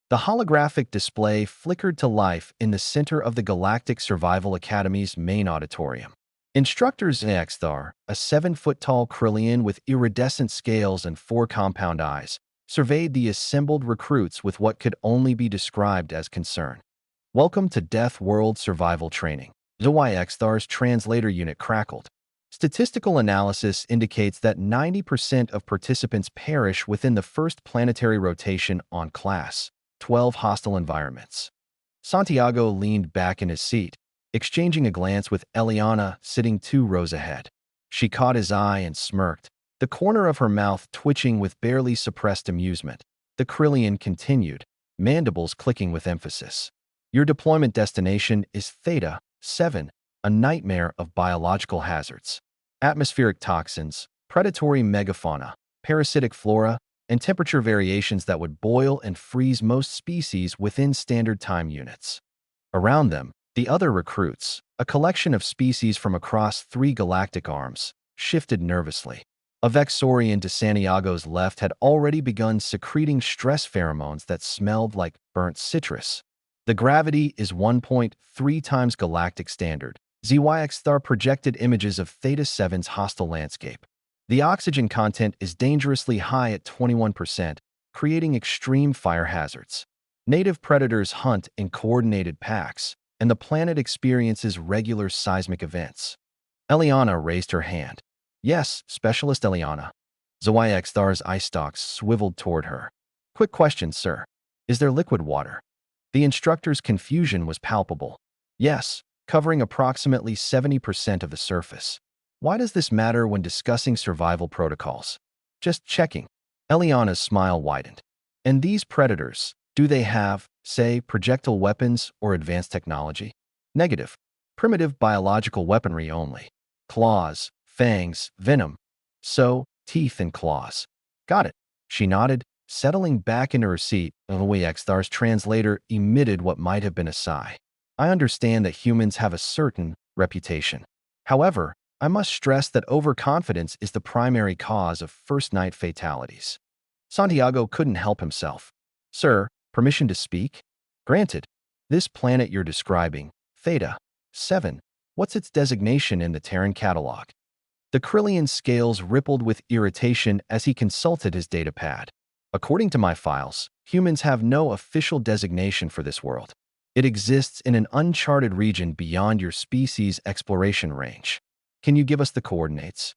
The holographic display flickered to life in the center of the Galactic Survival Academy's main auditorium. Instructor Xanaxthar, a 7-foot-tall Krillian with iridescent scales and 4 compound eyes, surveyed the assembled recruits with what could only be described as concern. "Welcome to Death World Survival Training." Xanaxthar's translator unit crackled. Statistical analysis indicates that 90% of participants perish within the first planetary rotation on Class 12 hostile environments. Santiago leaned back in his seat, exchanging a glance with Eliana sitting 2 rows ahead. She caught his eye and smirked, the corner of her mouth twitching with barely suppressed amusement. The Krillian continued, mandibles clicking with emphasis. "Your deployment destination is Theta 7, a nightmare of biological hazards. Atmospheric toxins, predatory megafauna, parasitic flora, and temperature variations that would boil and freeze most species within standard time units." Around them, the other recruits, a collection of species from across 3 galactic arms, shifted nervously. A Vexorian to Santiago's left had already begun secreting stress pheromones that smelled like burnt citrus. "The gravity is 1.3 times galactic standard." Xanaxthar projected images of Theta 7's hostile landscape. "The oxygen content is dangerously high at 21%, creating extreme fire hazards. Native predators hunt in coordinated packs, and the planet experiences regular seismic events." Eliana raised her hand. "Yes, Specialist Eliana." Xanaxthar's eye stalks swiveled toward her. "Quick question, sir. Is there liquid water?" The instructor's confusion was palpable. "Yes, covering approximately 70% of the surface." "Why does this matter when discussing survival protocols?" "Just checking." Eliana's smile widened. "And these predators, do they have, say, projectile weapons or advanced technology?" "Negative. Primitive biological weaponry only. Claws, fangs, venom. So, teeth and claws." "Got it." She nodded, settling back into her seat. Xanaxthar's translator emitted what might have been a sigh. "I understand that humans have a certain reputation. However, I must stress that overconfidence is the primary cause of first-night fatalities." Santiago couldn't help himself. "Sir, permission to speak?" "Granted. This planet you're describing, Theta 7, what's its designation in the Terran catalog?" The Krillian's scales rippled with irritation as he consulted his datapad. "According to my files, humans have no official designation for this world. It exists in an uncharted region beyond your species' exploration range. Can you give us the coordinates?"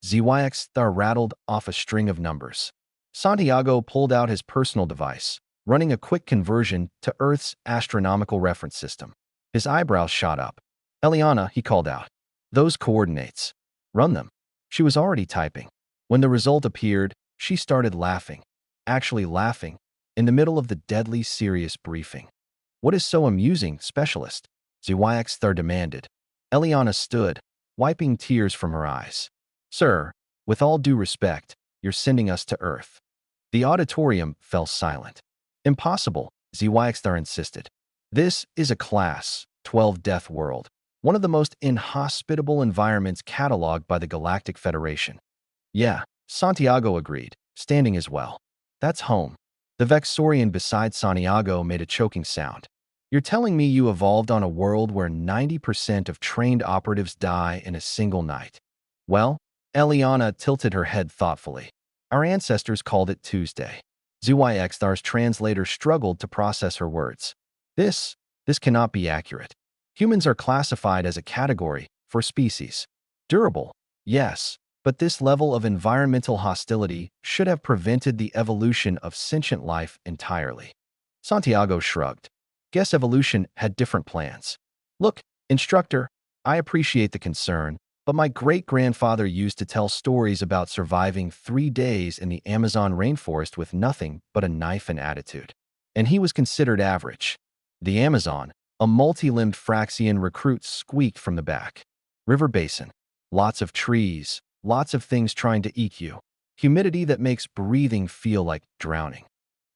Xanaxthar rattled off a string of numbers. Santiago pulled out his personal device, running a quick conversion to Earth's astronomical reference system. His eyebrows shot up. "Eliana," he called out. "Those coordinates. Run them." She was already typing. When the result appeared, she started laughing. Actually laughing, in the middle of the deadly serious briefing. "What is so amusing, Specialist?" Xanaxthar demanded. Eliana stood, wiping tears from her eyes. "Sir, with all due respect, you're sending us to Earth." The auditorium fell silent. "Impossible," Xanaxthar insisted. "This is a Class 12 death world, one of the most inhospitable environments cataloged by the Galactic Federation." "Yeah," Santiago agreed, standing as well. "That's home." The Vexorian beside Santiago made a choking sound. "You're telling me you evolved on a world where 90% of trained operatives die in a single night?" "Well," Eliana tilted her head thoughtfully. "Our ancestors called it Tuesday." Xanaxthar's translator struggled to process her words. This cannot be accurate. Humans are classified as a category for species. Durable, yes, but this level of environmental hostility should have prevented the evolution of sentient life entirely." Santiago shrugged. "Guess evolution had different plans." "Look, instructor, I appreciate the concern, but my great-grandfather used to tell stories about surviving 3 days in the Amazon rainforest with nothing but a knife and attitude. And he was considered average." "The Amazon," a multi-limbed Fraxian recruit squeaked from the back. "River basin. Lots of trees, lots of things trying to eat you. Humidity that makes breathing feel like drowning."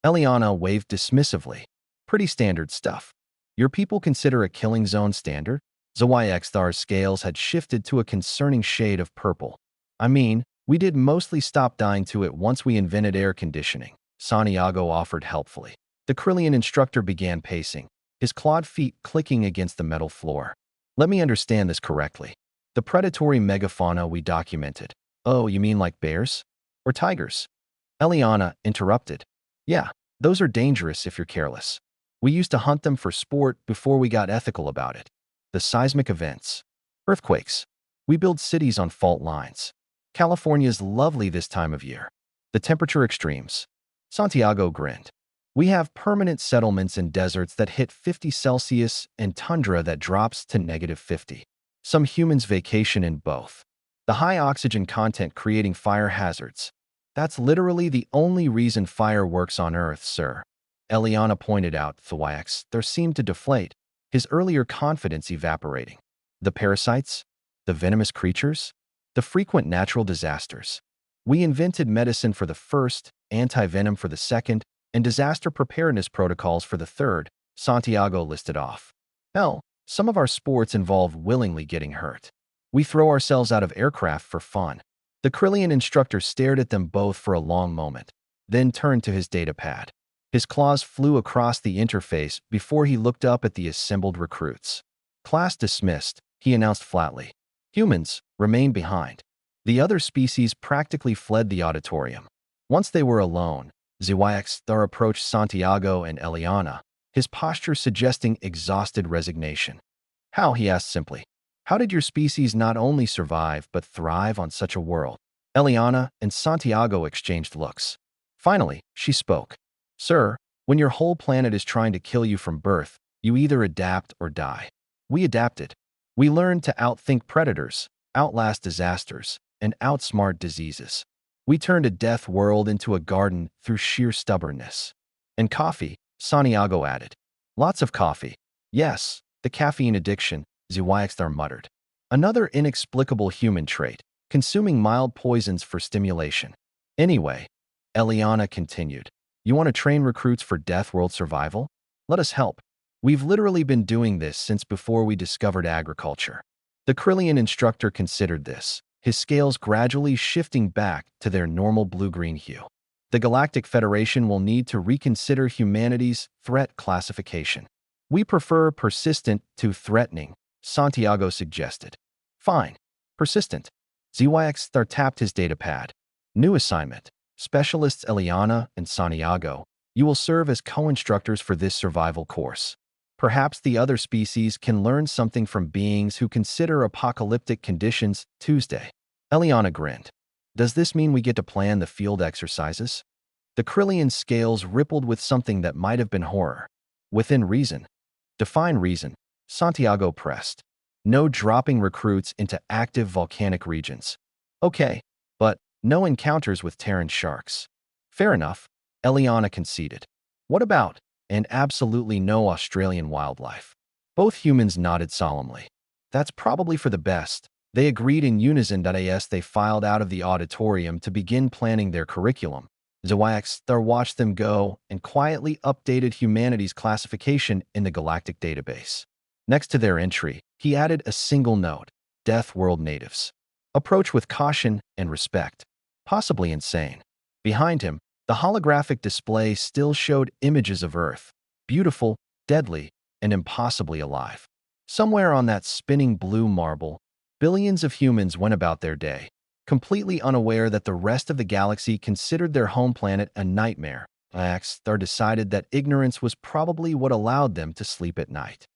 Eliana waved dismissively. "Pretty standard stuff." "Your people consider a killing zone standard?" Xanaxthar's scales had shifted to a concerning shade of purple. "I mean, we did mostly stop dying to it once we invented air conditioning," Santiago offered helpfully. The Krillian instructor began pacing, his clawed feet clicking against the metal floor. Let me understand this correctly. The predatory megafauna we documented. Oh, you mean like bears? Or tigers? Eliana interrupted. Yeah, those are dangerous if you're careless. We used to hunt them for sport before we got ethical about it. The seismic events. Earthquakes. We build cities on fault lines. California's lovely this time of year. The temperature extremes. Santiago grinned. We have permanent settlements in deserts that hit 50 Celsius and tundra that drops to -50. Some humans vacation in both. The high oxygen content creating fire hazards. That's literally the only reason fire works on Earth, sir. Eliana pointed out. Thwax there seemed to deflate, his earlier confidence evaporating. The parasites? The venomous creatures? The frequent natural disasters. We invented medicine for the first, anti-venom for the second, and disaster preparedness protocols for the third, Santiago listed off. Hell, some of our sports involve willingly getting hurt. We throw ourselves out of aircraft for fun. The Krillian instructor stared at them both for a long moment, then turned to his datapad. His claws flew across the interface before he looked up at the assembled recruits. Class dismissed, he announced flatly. Humans, remain behind. The other species practically fled the auditorium. Once they were alone, Thar approached Santiago and Eliana, his posture suggesting exhausted resignation. How, he asked simply. How did your species not only survive but thrive on such a world? Eliana and Santiago exchanged looks. Finally, she spoke. Sir, when your whole planet is trying to kill you from birth, you either adapt or die. We adapted. We learned to outthink predators, outlast disasters, and outsmart diseases. We turned a death world into a garden through sheer stubbornness. And coffee, Santiago added. Lots of coffee. Yes, the caffeine addiction, Zwaxthar muttered. Another inexplicable human trait, consuming mild poisons for stimulation. Anyway, Eliana continued, you want to train recruits for death world survival? Let us help. We've literally been doing this since before we discovered agriculture. The Krillian instructor considered this, his scales gradually shifting back to their normal blue-green hue. The Galactic Federation will need to reconsider humanity's threat classification. We prefer persistent to threatening, Santiago suggested. Fine. Persistent. Zwaxthar tapped his datapad. New assignment. Specialists Eliana and Santiago, you will serve as co-instructors for this survival course. Perhaps the other species can learn something from beings who consider apocalyptic conditions. Tuesday. Eliana grinned. Does this mean we get to plan the field exercises? The Krillian scales rippled with something that might have been horror. Within reason. Define reason. Santiago pressed. No dropping recruits into active volcanic regions. Okay, but no encounters with Terran sharks. Fair enough, Eliana conceded. What about, and absolutely no Australian wildlife? Both humans nodded solemnly. That's probably for the best. They agreed in unison. As they filed out of the auditorium to begin planning their curriculum, Zwaxthar watched them go and quietly updated humanity's classification in the galactic database. Next to their entry, he added a single note, Death World Natives. Approach with caution and respect. Possibly insane. Behind him, the holographic display still showed images of Earth, beautiful, deadly, and impossibly alive. Somewhere on that spinning blue marble, billions of humans went about their day, completely unaware that the rest of the galaxy considered their home planet a nightmare. Zwaxthar decided that ignorance was probably what allowed them to sleep at night.